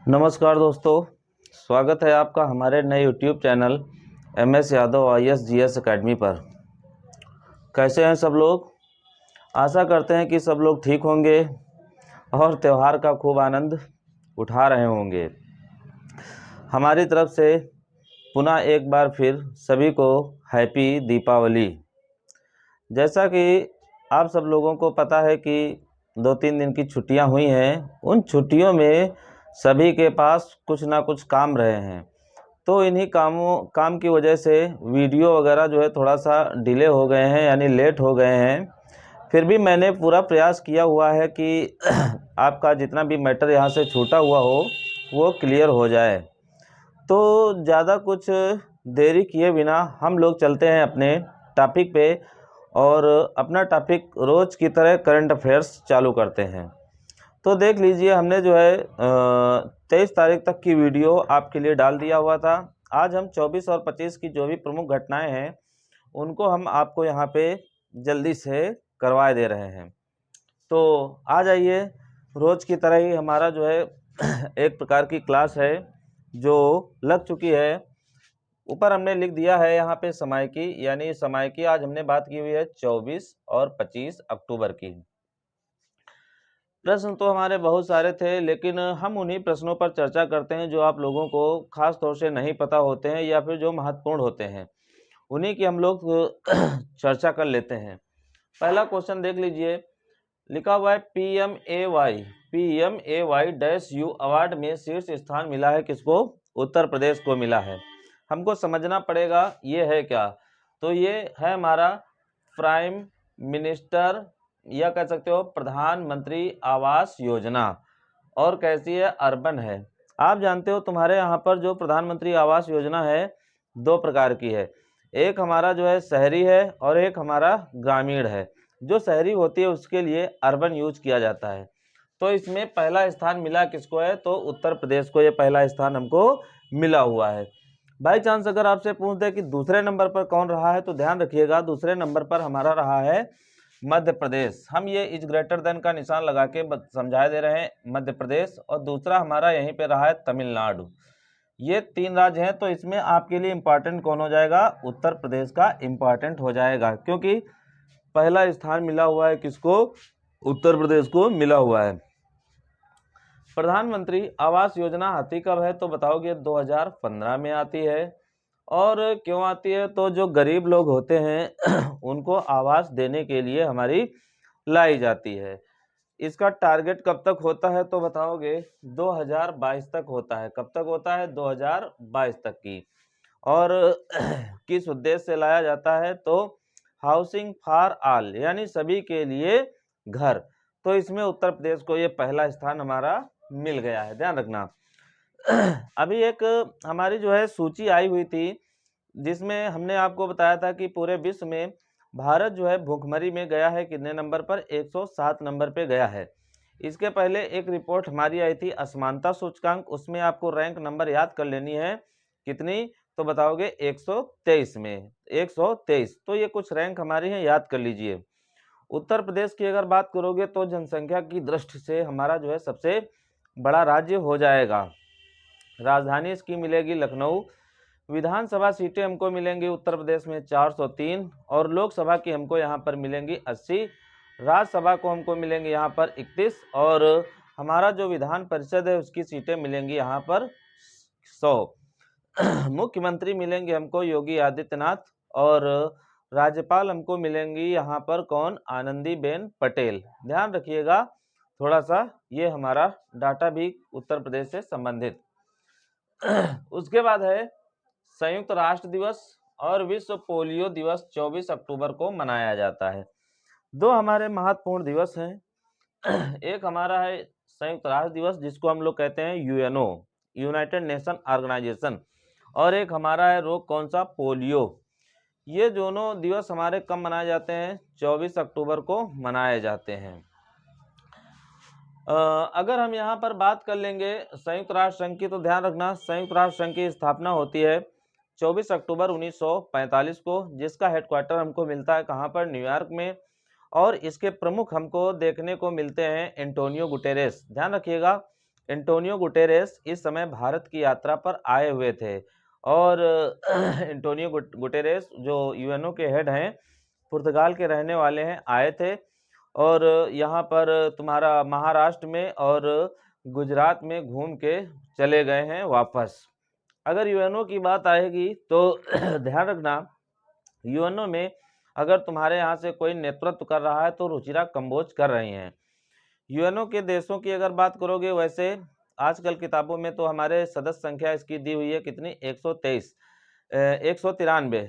नमस्कार दोस्तों, स्वागत है आपका हमारे नए YouTube channel MS Yadav IAS GS academy पर। कैसे हैं सब लोग? आशा करते हैं कि सब लोग ठीक होंगे और त्यौहार का खूब आनंद उठा रहे होंगे। हमारी तरफ से पुनः एक बार फिर सभी को हैप्पी दीपावली। जैसा कि आप सब लोगों को पता है कि 2-3 दिन की छुट्टियां हुई हैं। उन छुट्टियों में सभी के पास कुछ ना कुछ काम रहे हैं, तो इन्हीं काम की वजह से वीडियो वगैरह जो है थोड़ा सा डिले हो गए हैं, यानी लेट हो गए हैं। फिर भी मैंने पूरा प्रयास किया हुआ है कि आपका जितना भी मैटर यहाँ से छूटा हुआ हो वो क्लियर हो जाए। तो ज़्यादा कुछ देरी किए बिना हम लोग चलते हैं अपने टॉपिक पे और अपना टॉपिक रोज़ की तरह करंट अफेयर्स चालू करते हैं। तो देख लीजिए, हमने जो है 23 तारीख तक की वीडियो आपके लिए डाल दिया हुआ था। आज हम 24 और 25 की जो भी प्रमुख घटनाएं हैं उनको हम आपको यहाँ पे जल्दी से करवा दे रहे हैं। तो आ जाइए, रोज़ की तरह ही हमारा जो है एक प्रकार की क्लास है जो लग चुकी है। ऊपर हमने लिख दिया है यहाँ पे समय की, यानी समय की आज हमने बात की हुई है 24 और 25 अक्टूबर की। प्रश्न तो हमारे बहुत सारे थे, लेकिन हम उन्हीं प्रश्नों पर चर्चा करते हैं जो आप लोगों को खास तौर से नहीं पता होते हैं या फिर जो महत्वपूर्ण होते हैं, उन्हीं की हम लोग चर्चा कर लेते हैं। पहला क्वेश्चन देख लीजिए, लिखा हुआ है PMAY-U अवार्ड में शीर्ष स्थान मिला है किसको? उत्तर प्रदेश को मिला है। हमको समझना पड़ेगा ये है क्या। तो ये है हमारा प्राइम मिनिस्टर या कह सकते हो प्रधानमंत्री आवास योजना। और कैसी है? अर्बन है। आप जानते हो तुम्हारे यहाँ पर जो प्रधानमंत्री आवास योजना है दो प्रकार की है। एक हमारा जो है शहरी है और एक हमारा ग्रामीण है। जो शहरी होती है उसके लिए अर्बन यूज किया जाता है। तो इसमें पहला स्थान मिला किसको है? तो उत्तर प्रदेश को ये पहला स्थान हमको मिला हुआ है। बाई चांस अगर आपसे पूछ दे कि दूसरे नंबर पर कौन रहा है, तो ध्यान रखिएगा दूसरे नंबर पर हमारा रहा है मध्य प्रदेश। हम ये इज ग्रेटर देन का निशान लगा के समझा दे रहे हैं, मध्य प्रदेश। और दूसरा हमारा यहीं पे रहा है तमिलनाडु। ये 3 राज्य हैं, तो इसमें आपके लिए इंपॉर्टेंट कौन हो जाएगा? उत्तर प्रदेश का इंपॉर्टेंट हो जाएगा, क्योंकि पहला स्थान मिला हुआ है किसको? उत्तर प्रदेश को मिला हुआ है। प्रधानमंत्री आवास योजना आती कब है? तो बताओगे 2015 में आती है। और क्यों आती है? तो जो गरीब लोग होते हैं उनको आवास देने के लिए हमारी लाई जाती है। इसका टारगेट कब तक होता है? तो बताओगे 2022 तक होता है। कब तक होता है? 2022 तक की। और किस उद्देश्य से लाया जाता है? तो हाउसिंग फॉर ऑल, यानी सभी के लिए घर। तो इसमें उत्तर प्रदेश को ये पहला स्थान हमारा मिल गया है, ध्यान रखना। अभी एक हमारी जो है सूची आई हुई थी जिसमें हमने आपको बताया था कि पूरे विश्व में भारत जो है भूखमरी में गया है कितने नंबर पर? 107 नंबर पे गया है। इसके पहले एक रिपोर्ट हमारी आई थी असमानता सूचकांक, उसमें आपको रैंक नंबर याद कर लेनी है। कितनी? तो बताओगे 123 में, 123। तो ये कुछ रैंक हमारी है, याद कर लीजिए। उत्तर प्रदेश की अगर बात करोगे तो जनसंख्या की दृष्टि से हमारा जो है सबसे बड़ा राज्य हो जाएगा। राजधानी इसकी मिलेगी लखनऊ। विधानसभा सीटें हमको मिलेंगी उत्तर प्रदेश में 403 और लोकसभा की हमको यहाँ पर मिलेंगी 80। राज्यसभा को हमको मिलेंगी यहाँ पर 31 और हमारा जो विधान परिषद है उसकी सीटें मिलेंगी यहाँ पर 100। मुख्यमंत्री मिलेंगे हमको योगी आदित्यनाथ और राज्यपाल हमको मिलेंगी यहाँ पर कौन? आनंदीबेन पटेल। ध्यान रखिएगा थोड़ा सा, ये हमारा डाटा भी उत्तर प्रदेश से संबंधित। उसके बाद है संयुक्त राष्ट्र दिवस और विश्व पोलियो दिवस 24 अक्टूबर को मनाया जाता है। दो हमारे महत्वपूर्ण दिवस हैं। एक हमारा है संयुक्त राष्ट्र दिवस जिसको हम लोग कहते हैं यूएनओ, यूनाइटेड नेशन ऑर्गेनाइजेशन, और एक हमारा है रोग कौन सा? पोलियो। ये दोनों दिवस हमारे कब मनाए जाते हैं? 24 अक्टूबर को मनाए जाते हैं। अगर हम यहाँ पर बात कर लेंगे संयुक्त राष्ट्र संघ की, तो ध्यान रखना संयुक्त राष्ट्र संघ की स्थापना होती है 24 अक्टूबर 1945 को, जिसका हेडक्वार्टर हमको मिलता है कहाँ पर? न्यूयॉर्क में। और इसके प्रमुख हमको देखने को मिलते हैं एंटोनियो गुटेरेस। ध्यान रखिएगा, एंटोनियो गुटेरेस इस समय भारत की यात्रा पर आए हुए थे और एंटोनियो गुटेरेस जो यूएनओ के हेड हैं, पुर्तगाल के रहने वाले हैं, आए थे और यहाँ पर तुम्हारा महाराष्ट्र में और गुजरात में घूम के चले गए हैं वापस। अगर यूएनओ की बात आएगी तो ध्यान रखना, यूएनओ में अगर तुम्हारे यहाँ से कोई नेतृत्व कर रहा है तो रुचिरा कंबोज कर रही हैं। यूएनओ के देशों की अगर बात करोगे, वैसे आजकल किताबों में तो हमारे सदस्य संख्या इसकी दी हुई है कितनी, 123 193,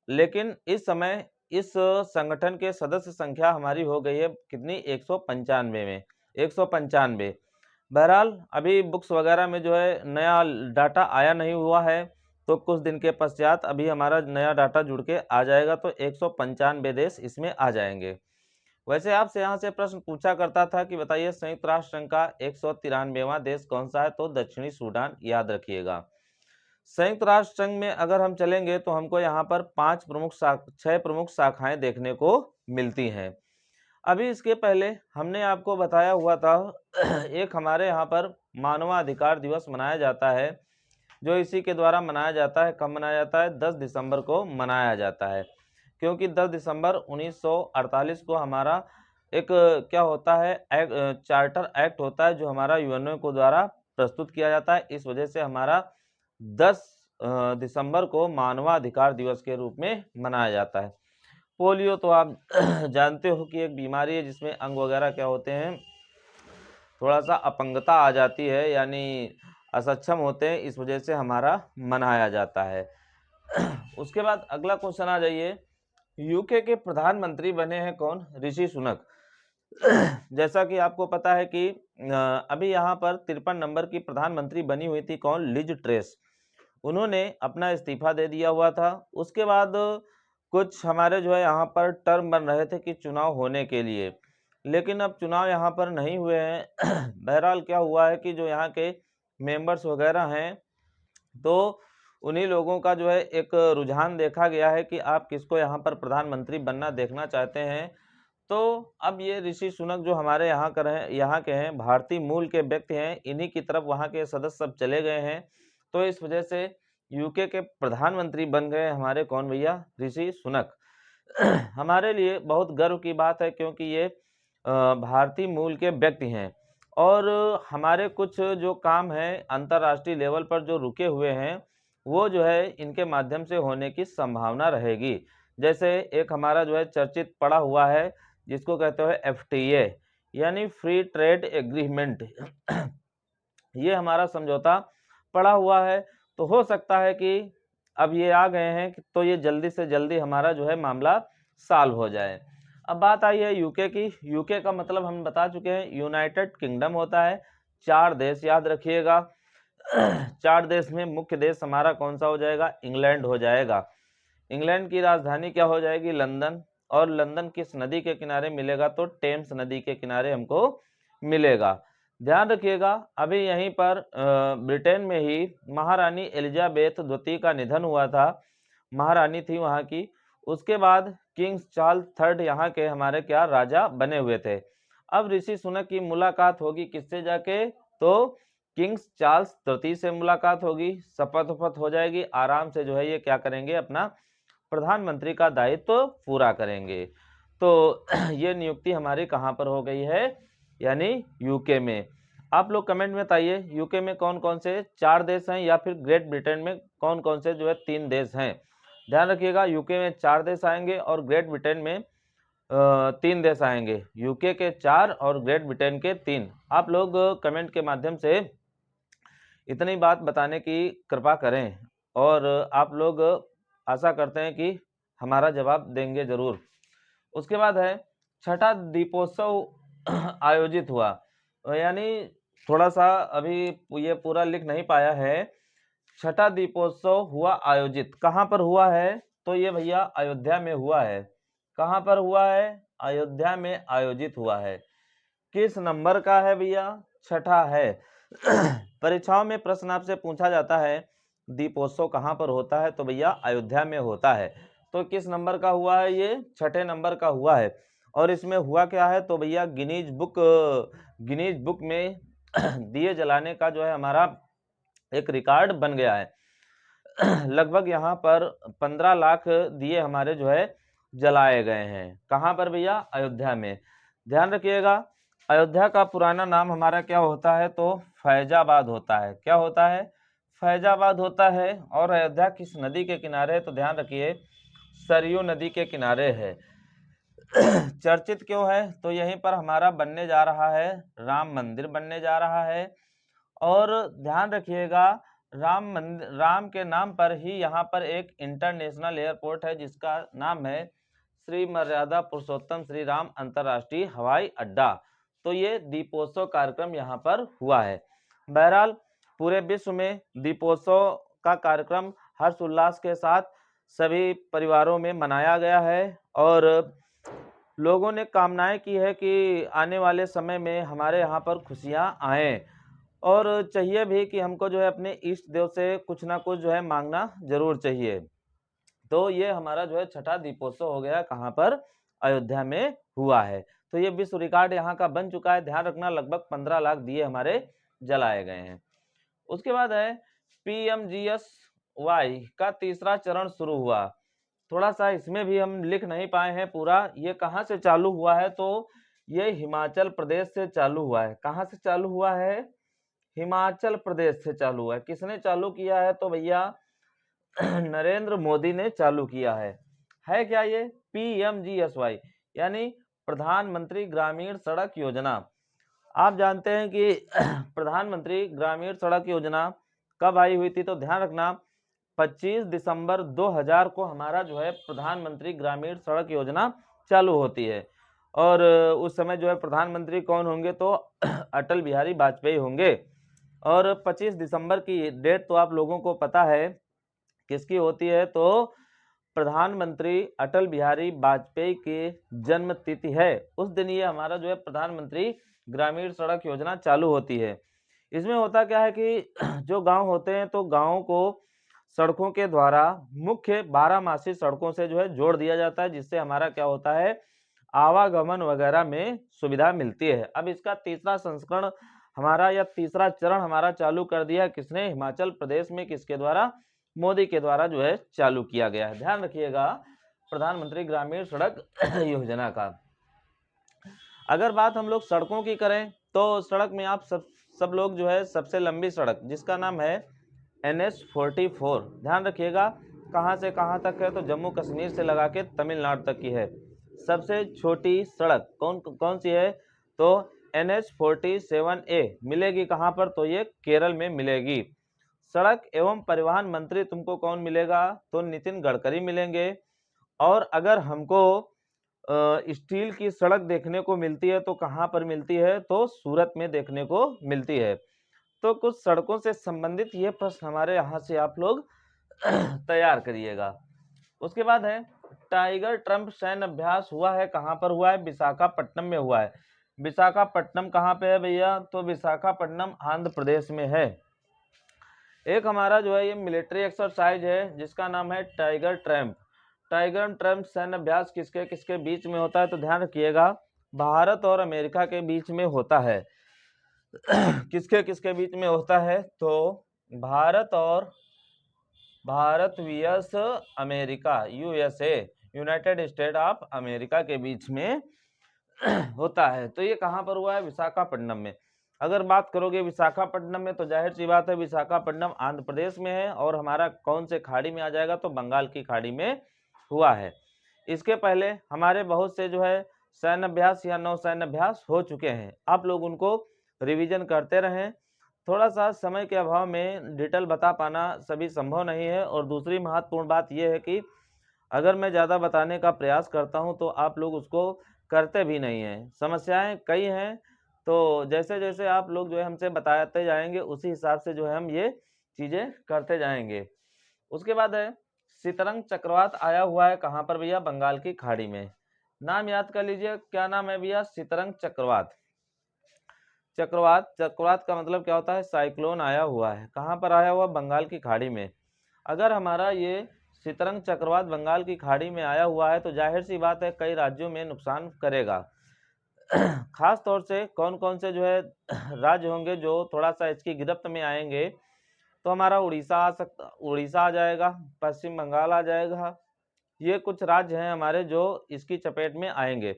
लेकिन इस समय इस संगठन के सदस्य संख्या हमारी हो गई है कितनी, 195 में, 195। बहरहाल अभी बुक्स वगैरह में जो है नया डाटा आया नहीं हुआ है, तो कुछ दिन के पश्चात अभी हमारा नया डाटा जुड़ के आ जाएगा तो 195 देश इसमें आ जाएंगे। वैसे आपसे यहाँ से प्रश्न पूछा करता था कि बताइए संयुक्त राष्ट्र संघ का 193वां देश कौन सा है, तो दक्षिणी सूडान, याद रखिएगा। संयुक्त राष्ट्र संघ में अगर हम चलेंगे तो हमको यहाँ पर 6 प्रमुख शाखाएं देखने को मिलती हैं। अभी इसके पहले हमने आपको बताया हुआ था एक हमारे यहाँ पर मानवाधिकार दिवस मनाया जाता है, जो इसी के द्वारा मनाया जाता है। कब मनाया जाता है, 10 दिसंबर को मनाया जाता है, क्योंकि 10 दिसंबर 1948 को हमारा एक क्या होता है, चार्टर एक्ट होता है जो हमारा यूएनओ को द्वारा प्रस्तुत किया जाता है। इस वजह से हमारा 10 दिसंबर को मानवाधिकार दिवस के रूप में मनाया जाता है। पोलियो तो आप जानते हो कि एक बीमारी है जिसमें अंग वगैरह क्या होते हैं, थोड़ा सा अपंगता आ जाती है, यानी असक्षम होते हैं, इस वजह से हमारा मनाया जाता है। उसके बाद अगला क्वेश्चन आ जाइए, यूके के प्रधानमंत्री बने हैं कौन, ऋषि सुनक। जैसा कि आपको पता है कि अभी यहाँ पर 53 नंबर की प्रधानमंत्री बनी हुई थी कौन, लिज ट्रेस। उन्होंने अपना इस्तीफा दे दिया हुआ था। उसके बाद कुछ हमारे जो है यहाँ पर टर्म बन रहे थे कि चुनाव होने के लिए, लेकिन अब चुनाव यहाँ पर नहीं हुए हैं। बहरहाल क्या हुआ है कि जो यहाँ के मेंबर्स वगैरह हैं, तो उन्हीं लोगों का जो है एक रुझान देखा गया है कि आप किसको यहाँ पर प्रधानमंत्री बनना देखना चाहते हैं। तो अब ये ऋषि सुनक जो हमारे यहाँ के हैं, भारतीय मूल के व्यक्ति हैं, इन्हीं की तरफ वहाँ के सदस्य सब चले गए हैं, तो इस वजह से यूके के प्रधानमंत्री बन गए हमारे कौन भैया, ऋषि सुनक। हमारे लिए बहुत गर्व की बात है, क्योंकि ये भारतीय मूल के व्यक्ति हैं और हमारे कुछ जो काम हैं अंतर्राष्ट्रीय लेवल पर जो रुके हुए हैं, वो जो है इनके माध्यम से होने की संभावना रहेगी। जैसे एक हमारा जो है चर्चित पड़ा हुआ है जिसको कहते हैं FTA, यानी फ्री ट्रेड एग्रीमेंट। ये हमारा समझौता पड़ा हुआ है, तो हो सकता है कि अब ये आ गए हैं तो ये जल्दी से जल्दी हमारा जो है मामला सॉल्व हो जाए। अब बात आई है यूके की। यूके का मतलब हम बता चुके हैं, यूनाइटेड किंगडम होता है। 4 देश याद रखिएगा। 4 देश में मुख्य देश हमारा कौन सा हो जाएगा, इंग्लैंड हो जाएगा। इंग्लैंड की राजधानी क्या हो जाएगी, लंदन। और लंदन किस नदी के किनारे मिलेगा, तो टेम्स नदी के किनारे हमको मिलेगा। ध्यान रखिएगा, अभी यहीं पर ब्रिटेन में ही महारानी एलिजाबेथ द्वितीय का निधन हुआ था, महारानी थी वहाँ की। उसके बाद किंग्स चार्ल्स थर्ड यहाँ के हमारे क्या राजा बने हुए थे। अब ऋषि सुनक की मुलाकात होगी किससे जाके, तो किंग्स चार्ल्स तृतीय से मुलाकात होगी, शपथ वपथ हो जाएगी, आराम से जो है ये क्या करेंगे, अपना प्रधानमंत्री का दायित्व पूरा करेंगे। तो ये नियुक्ति हमारी कहाँ पर हो गई है, यानी यूके में। आप लोग कमेंट में बताइए यूके में कौन कौन से 4 देश हैं, या फिर ग्रेट ब्रिटेन में कौन कौन से जो है 3 देश हैं। ध्यान रखिएगा, यूके में 4 देश आएंगे और ग्रेट ब्रिटेन में 3 देश आएंगे। यूके के 4 और ग्रेट ब्रिटेन के 3। आप लोग कमेंट के माध्यम से इतनी बात बताने की कृपा करें और आप लोग आशा करते हैं कि हमारा जवाब देंगे जरूर। उसके बाद है छठा दीपोत्सव आयोजित हुआ, यानी थोड़ा सा अभी ये पूरा लिख नहीं पाया है। छठा दीपोत्सव हुआ आयोजित, कहाँ पर हुआ है, तो ये भैया अयोध्या में हुआ है। कहाँ पर हुआ है, अयोध्या में आयोजित हुआ है। किस नंबर का है भैया, छठा है। परीक्षाओं में प्रश्न आपसे पूछा जाता है दीपोत्सव कहाँ पर होता है, तो भैया अयोध्या में होता है। तो किस नंबर का हुआ है, ये छठे नंबर का हुआ है। और इसमें हुआ क्या है तो भैया गिनीज बुक में दिए जलाने का जो है हमारा एक रिकॉर्ड बन गया है। लगभग यहाँ पर 15 लाख दिए हमारे जो है जलाए गए हैं। कहाँ पर भैया? अयोध्या में। ध्यान रखिएगा, अयोध्या का पुराना नाम हमारा क्या होता है तो फैजाबाद होता है। क्या होता है? फैजाबाद होता है। और अयोध्या किस नदी के किनारे है तो ध्यान रखिए सरयू नदी के किनारे है। चर्चित क्यों है तो यहीं पर हमारा बनने जा रहा है राम मंदिर बनने जा रहा है। और ध्यान रखिएगा राम के नाम पर ही यहाँ पर एक इंटरनेशनल एयरपोर्ट है जिसका नाम है श्री मर्यादा पुरुषोत्तम श्री राम अंतर्राष्ट्रीय हवाई अड्डा। तो ये दीपोत्सव कार्यक्रम यहाँ पर हुआ है। बहरहाल पूरे विश्व में दीपोत्सव का कार्यक्रम हर्ष उल्लास के साथ सभी परिवारों में मनाया गया है और लोगों ने कामनाएं की है कि आने वाले समय में हमारे यहाँ पर खुशियाँ आएँ और चाहिए भी कि हमको जो है अपने इष्ट देव से कुछ ना कुछ जो है मांगना जरूर चाहिए। तो ये हमारा जो है छठा दीपोत्सव हो गया, कहाँ पर? अयोध्या में हुआ है। तो ये विश्व रिकॉर्ड यहाँ का बन चुका है। ध्यान रखना लगभग 15 लाख दिए हमारे जलाए गए हैं। उसके बाद है PMGSY का तीसरा चरण शुरू हुआ। थोड़ा सा इसमें भी हम लिख नहीं पाए हैं पूरा, ये कहाँ से चालू हुआ है तो ये हिमाचल प्रदेश से चालू हुआ है। कहाँ से चालू हुआ है? हिमाचल प्रदेश से चालू हुआ है। किसने चालू किया है तो भैया नरेंद्र मोदी ने चालू किया है क्या ये? PMGSY यानी प्रधानमंत्री ग्रामीण सड़क योजना। आप जानते हैं कि प्रधानमंत्री ग्रामीण सड़क योजना कब आई हुई थी तो ध्यान रखना 25 दिसंबर 2000 को हमारा जो है प्रधानमंत्री ग्रामीण सड़क योजना चालू होती है। और उस समय जो है प्रधानमंत्री कौन होंगे तो अटल बिहारी वाजपेयी होंगे। और 25 दिसंबर की डेट तो आप लोगों को पता है किसकी होती है तो प्रधानमंत्री अटल बिहारी वाजपेयी की जन्म तिथि है। उस दिन ये हमारा जो है प्रधानमंत्री ग्रामीण सड़क योजना चालू होती है। इसमें होता क्या है कि जो गांव होते हैं तो गांवों को सड़कों के द्वारा मुख्य 12मासी सड़कों से जो है जोड़ दिया जाता है, जिससे हमारा क्या होता है आवागमन वगैरह में सुविधा मिलती है। अब इसका तीसरा संस्करण हमारा या तीसरा चरण हमारा चालू कर दिया किसने? हिमाचल प्रदेश में। किसके द्वारा? मोदी के द्वारा जो है चालू किया गया है। ध्यान रखिएगा प्रधानमंत्री ग्रामीण सड़क योजना का। अगर बात हम लोग सड़कों की करें तो सड़क में आप सब लोग जो है सबसे लंबी सड़क जिसका नाम है NH44, ध्यान रखिएगा कहाँ से कहाँ तक है तो जम्मू कश्मीर से लगा के तमिलनाडु तक की है। सबसे छोटी सड़क कौन सी है तो NH47A मिलेगी कहाँ पर तो ये केरल में मिलेगी। सड़क एवं परिवहन मंत्री तुमको कौन मिलेगा तो नितिन गडकरी मिलेंगे। और अगर हमको स्टील की सड़क देखने को मिलती है तो कहाँ पर मिलती है तो सूरत में देखने को मिलती है। तो कुछ सड़कों से संबंधित ये प्रश्न हमारे यहाँ से आप लोग तैयार करिएगा। उसके बाद है टाइगर ट्रम्प सैन्य अभ्यास हुआ है, कहाँ पर हुआ है? विशाखापट्टनम में हुआ है। विशाखापट्टनम कहाँ पे है भैया तो विशाखापट्टनम आंध्र प्रदेश में है। एक हमारा जो है ये मिलिट्री एक्सरसाइज है जिसका नाम है टाइगर ट्रम्प। टाइगर ट्रम्प सैन्य अभ्यास किसके किसके बीच में होता है तो ध्यान रखिएगा भारत और अमेरिका के बीच में होता है। किसके किसके बीच में होता है तो Bharat vs America USA United state of America के बीच में होता है। तो ये कहाँ पर हुआ है? विशाखापट्टनम में। अगर बात करोगे विशाखापट्टनम में तो जाहिर सी बात है विशाखापट्टनम आंध्र प्रदेश में है और हमारा कौन से खाड़ी में आ जाएगा तो बंगाल की खाड़ी में हुआ है। इसके पहले हमारे बहुत से जो है सैन्य अभ्यास या नौसैन्य अभ्यास हो चुके हैं, आप लोग उनको रिवीजन करते रहें। थोड़ा सा समय के अभाव में डिटेल बता पाना सभी संभव नहीं है। और दूसरी महत्वपूर्ण बात यह है कि अगर मैं ज़्यादा बताने का प्रयास करता हूं तो आप लोग उसको करते भी नहीं हैं। समस्याएं कई हैं तो जैसे जैसे आप लोग जो है हमसे बताते जाएंगे उसी हिसाब से जो है हम ये चीज़ें करते जाएंगे। उसके बाद है सितरंग चक्रवात आया हुआ है कहाँ पर भैया? बंगाल की खाड़ी में। नाम याद कर लीजिए क्या नाम है भैया? सितरंग चक्रवात। चक्रवात का मतलब क्या होता है? साइक्लोन आया हुआ है। कहाँ पर आया हुआ? बंगाल की खाड़ी में। अगर हमारा ये शीतरंग चक्रवात बंगाल की खाड़ी में आया हुआ है तो जाहिर सी बात है कई राज्यों में नुकसान करेगा। खास तौर से कौन कौन से जो है राज्य होंगे जो थोड़ा सा इसकी गिरफ्त में आएंगे, तो हमारा उड़ीसा आ जाएगा, पश्चिम बंगाल आ जाएगा। ये कुछ राज्य हैं हमारे जो इसकी चपेट में आएंगे।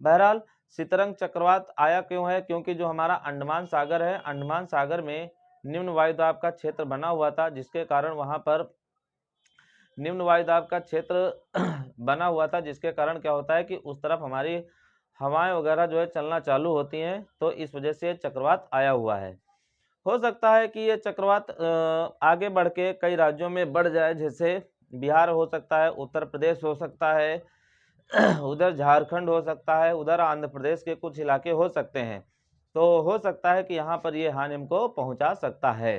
बहरहाल शीतरंग चक्रवात आया क्यों है, क्योंकि जो हमारा अंडमान सागर है, अंडमान सागर में निम्न वायुदाब का क्षेत्र बना हुआ था, जिसके कारण वहां पर निम्न वायुदाब का क्षेत्र बना हुआ था, जिसके कारण क्या होता है कि उस तरफ हमारी हवाएं वगैरह जो है चलना चालू होती हैं, तो इस वजह से चक्रवात आया हुआ है। हो सकता है कि ये चक्रवात आगे बढ़ के कई राज्यों में बढ़ जाए, जैसे बिहार हो सकता है, उत्तर प्रदेश हो सकता है, उधर झारखंड हो सकता है, उधर आंध्र प्रदेश के कुछ इलाके हो सकते हैं। तो हो सकता है कि यहाँ पर ये हानि हमको पहुंचा सकता है।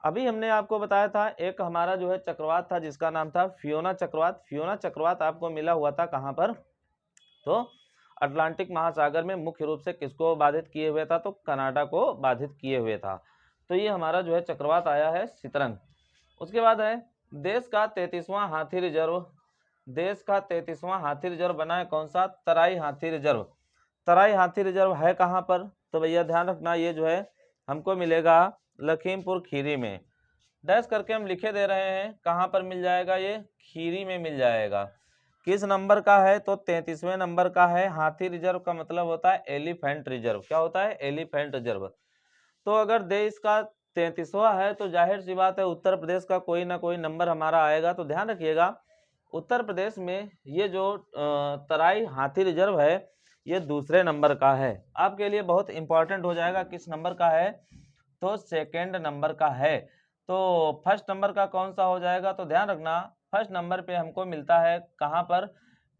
अभी हमने आपको बताया था एक हमारा जो है चक्रवात था जिसका नाम था फियोना चक्रवात। फियोना चक्रवात आपको मिला हुआ था कहाँ पर, तो अटलांटिक महासागर में। मुख्य रूप से किसको बाधित किए हुए था, तो कनाडा को बाधित किए हुए था। तो ये हमारा जो है चक्रवात आया है शीतरंग। उसके बाद है देश का 33वां हाथी रिजर्व। देश का 33वां हाथी रिजर्व बना है कौन सा, तराई हाथी रिजर्व। तराई हाथी रिजर्व है कहाँ पर, तो भैया ध्यान रखना ये जो है हमको मिलेगा लखीमपुर खीरी में। डैश करके हम लिखे दे रहे हैं, कहाँ पर मिल जाएगा, ये खीरी में मिल जाएगा। किस नंबर का है, तो 33वें नंबर का है। हाथी रिजर्व का मतलब होता है एलिफेंट रिजर्व। क्या होता है, एलिफेंट रिजर्व। तो अगर देश का 33वां है तो जाहिर सी बात है उत्तर प्रदेश का कोई ना कोई नंबर हमारा आएगा। तो ध्यान रखिएगा उत्तर प्रदेश में ये जो तराई हाथी रिजर्व है ये दूसरे नंबर का है। आपके लिए बहुत इंपॉर्टेंट हो जाएगा किस नंबर का है, तो सेकेंड नंबर का है। तो फर्स्ट नंबर का कौन सा हो जाएगा, तो ध्यान रखना फर्स्ट नंबर पे हमको मिलता है कहाँ पर,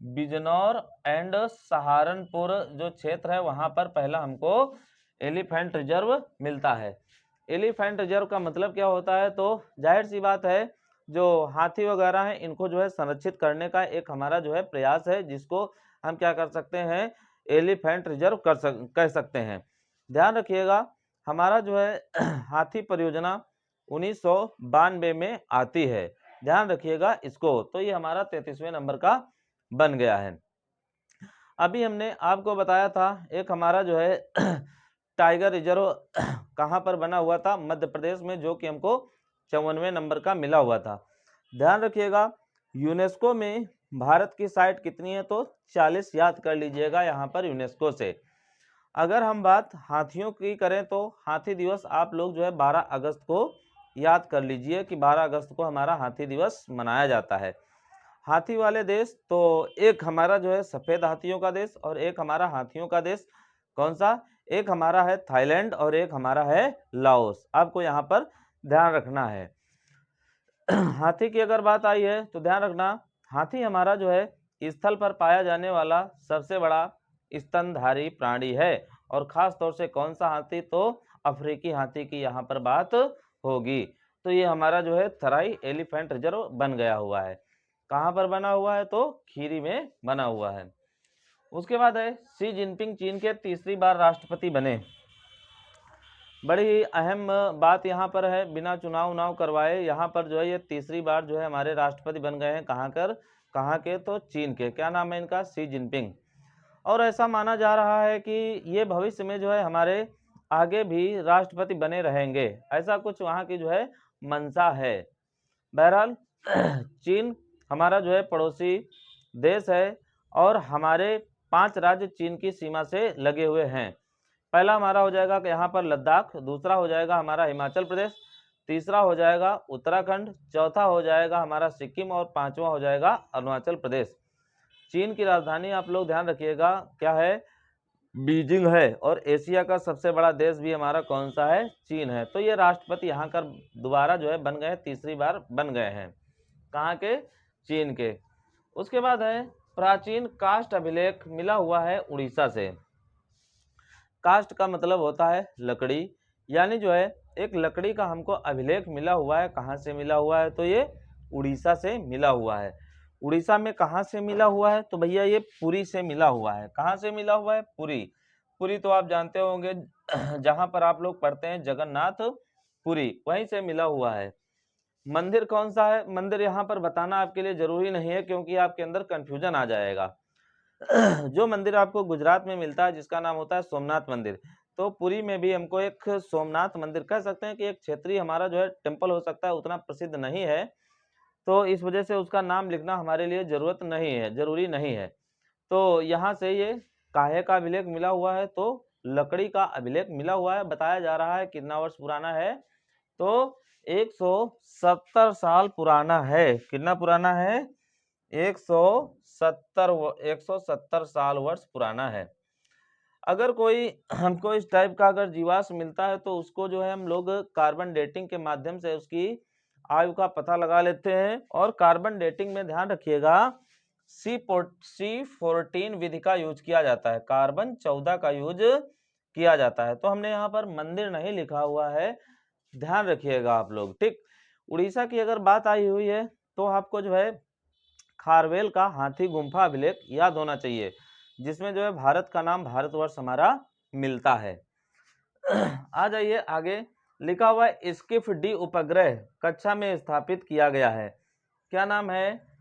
बिजनौर एंड सहारनपुर जो क्षेत्र है वहां पर पहला हमको एलिफेंट रिजर्व मिलता है। एलिफेंट रिजर्व का मतलब क्या होता है, तो जाहिर सी बात है जो हाथी वगैरह हैं इनको जो है संरक्षित करने का एक हमारा जो है प्रयास है, जिसको हम क्या कर सकते हैं, एलिफेंट रिजर्व कह सकते हैं। ध्यान रखिएगा हमारा जो है हाथी परियोजना 1992 में आती है, ध्यान रखिएगा इसको। तो ये हमारा 33वें नंबर का बन गया है। अभी हमने आपको बताया था एक हमारा जो है टाइगर रिजर्व कहाँ पर बना हुआ था, मध्य प्रदेश में, जो कि हमको 54वें नंबर का मिला हुआ था। ध्यान रखिएगा यूनेस्को में भारत की साइट कितनी है, तो 40 याद कर लीजिएगा यहाँ पर यूनेस्को से। अगर हम बात हाथियों की करें तो हाथी दिवस आप लोग जो है 12 अगस्त को याद कर लीजिए कि 12 अगस्त को हमारा हाथी दिवस मनाया जाता है। हाथी वाले देश तो एक हमारा जो है सफ़ेद हाथियों का देश और एक हमारा हाथियों का देश कौन सा, एक हमारा है थाईलैंड और एक हमारा है लाओस। आपको यहाँ पर ध्यान रखना है। हाथी की अगर बात आई है तो ध्यान रखना हाथी हमारा जो है स्थल पर पाया जाने वाला सबसे बड़ा स्तनधारी प्राणी है। और खास तौर से कौन सा हाथी, तो अफ्रीकी हाथी की यहाँ पर बात होगी। तो ये हमारा जो है तराई एलिफेंट रिजर्व बन गया हुआ है। कहाँ पर बना हुआ है, तो खीरी में बना हुआ है। उसके बाद है शी जिनपिंग चीन के तीसरी बार राष्ट्रपति बने। बड़ी अहम बात यहाँ पर है, बिना चुनाव करवाए यहाँ पर जो है ये तीसरी बार जो है हमारे राष्ट्रपति बन गए हैं। कहाँ के, तो चीन के। क्या नाम है इनका, शी जिनपिंग। और ऐसा माना जा रहा है कि ये भविष्य में जो है हमारे आगे भी राष्ट्रपति बने रहेंगे, ऐसा कुछ वहाँ की जो है मंशा है। बहरहाल चीन हमारा जो है पड़ोसी देश है और हमारे 5 राज्य चीन की सीमा से लगे हुए हैं। पहला हमारा हो जाएगा कि यहाँ पर लद्दाख, दूसरा हो जाएगा हमारा हिमाचल प्रदेश, तीसरा हो जाएगा उत्तराखंड, चौथा हो जाएगा हमारा सिक्किम और पांचवा हो जाएगा अरुणाचल प्रदेश। चीन की राजधानी आप लोग ध्यान रखिएगा क्या है, बीजिंग है। और एशिया का सबसे बड़ा देश भी हमारा कौन सा है, चीन है। तो ये राष्ट्रपति यहाँ कर दोबारा जो है बन गए, तीसरी बार बन गए हैं। कहाँ के, चीन के। उसके बाद है प्राचीन काष्ठ अभिलेख मिला हुआ है उड़ीसा से। काष्ठ का मतलब होता है लकड़ी, यानी जो है एक लकड़ी का हमको अभिलेख मिला हुआ है। कहाँ से मिला हुआ है, तो ये उड़ीसा से मिला हुआ है। उड़ीसा में कहाँ से मिला हुआ है, तो भैया ये पुरी से मिला हुआ है। कहाँ से मिला हुआ है, पुरी। पुरी तो आप जानते होंगे जहाँ पर आप लोग पढ़ते हैं जगन्नाथ पुरी, वहीं से मिला हुआ है। मंदिर कौन सा है, मंदिर यहाँ पर बताना आपके लिए जरूरी नहीं है, क्योंकि आपके अंदर कंफ्यूजन आ जाएगा। जो मंदिर आपको गुजरात में मिलता है जिसका नाम होता है सोमनाथ मंदिर, तो पुरी में भी हमको एक सोमनाथ मंदिर कह सकते हैं कि एक क्षेत्रीय हमारा जो है टेम्पल हो सकता है, उतना प्रसिद्ध नहीं है, तो इस वजह से उसका नाम लिखना हमारे लिए जरूरी नहीं है। तो यहाँ से ये काहे का अभिलेख मिला हुआ है, तो लकड़ी का अभिलेख मिला हुआ है। बताया जा रहा है कितना वर्ष पुराना है, तो 170 साल पुराना है। कितना पुराना है? 170 साल वर्ष पुराना है। अगर कोई हमको इस टाइप का अगर जीवाश्म मिलता है तो उसको जो है हम लोग कार्बन डेटिंग के माध्यम से उसकी आयु का पता लगा लेते हैं। और कार्बन डेटिंग में ध्यान रखिएगा C14 विधि का यूज किया जाता है, कार्बन 14 का यूज किया जाता है। तो हमने यहाँ पर मंदिर नहीं लिखा हुआ है, ध्यान रखिएगा आप लोग, ठीक। उड़ीसा की अगर बात आई हुई है तो आपको जो है खारवेल का हाथी गुम्फा अभिलेख याद होना चाहिए, जिसमें जो है भारत का नाम भारतवर्ष हमारा मिलता है। आ जाइए आगे, लिखा हुआ है स्किफ डी उपग्रह कक्षा में स्थापित किया गया है। क्या नाम है?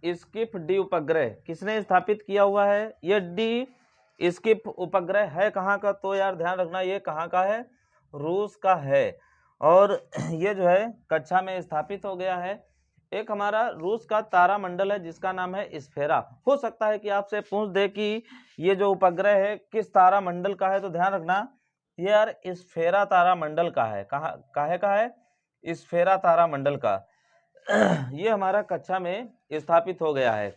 स्किफ डी उपग्रह किसने स्थापित किया हुआ है? ये डी स्किफ उपग्रह है कहाँ का? तो यार ध्यान रखना, ये कहाँ का है? रूस का है। और ये जो है कक्षा में स्थापित हो गया है। एक हमारा रूस का तारामंडल है जिसका नाम है स्फेरा। हो सकता है कि आपसे पूछ दे कि ये जो उपग्रह है किस तारामंडल का है, तो ध्यान रखना ये यार स्फेरा तारामंडल का है। काहे का है? स्फेरा तारामंडल का। ये हमारा कक्षा में स्थापित हो गया है।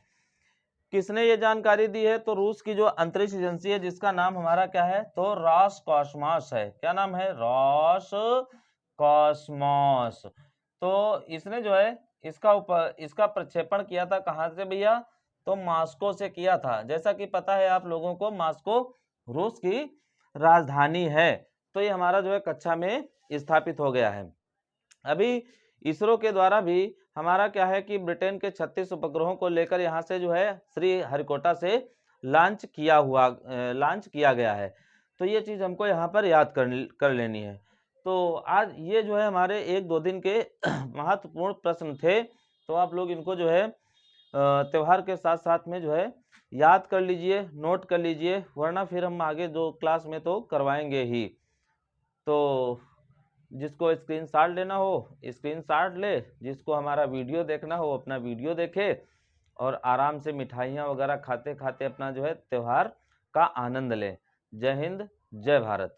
किसने ये जानकारी दी है? तो रूस की जो अंतरिक्ष एजेंसी है जिसका नाम हमारा क्या है? तो रॉसकॉस्मॉस है। क्या नाम है? रॉसकॉस्मॉस। तो इसने जो है इसका प्रक्षेपण किया था कहाँ से भैया? तो मॉस्को से किया था। जैसा कि पता है आप लोगों को, मॉस्को रूस की राजधानी है। तो ये हमारा जो है कक्षा में स्थापित हो गया है। अभी इसरो के द्वारा भी हमारा क्या है कि ब्रिटेन के 36 उपग्रहों को लेकर यहाँ से जो है श्री हरिकोटा से लॉन्च किया गया है। तो ये चीज़ हमको यहाँ पर याद कर लेनी है। तो आज ये जो है हमारे 1-2 दिन के महत्वपूर्ण प्रश्न थे, तो आप लोग इनको जो है त्यौहार के साथ साथ में जो है याद कर लीजिए, नोट कर लीजिए, वरना फिर हम आगे जो क्लास में तो करवाएंगे ही। तो जिसको स्क्रीनशॉट लेना हो स्क्रीनशॉट ले, जिसको हमारा वीडियो देखना हो अपना वीडियो देखे, और आराम से मिठाइयाँ वगैरह खाते खाते अपना जो है त्यौहार का आनंद लें। जय हिंद, जय भारत।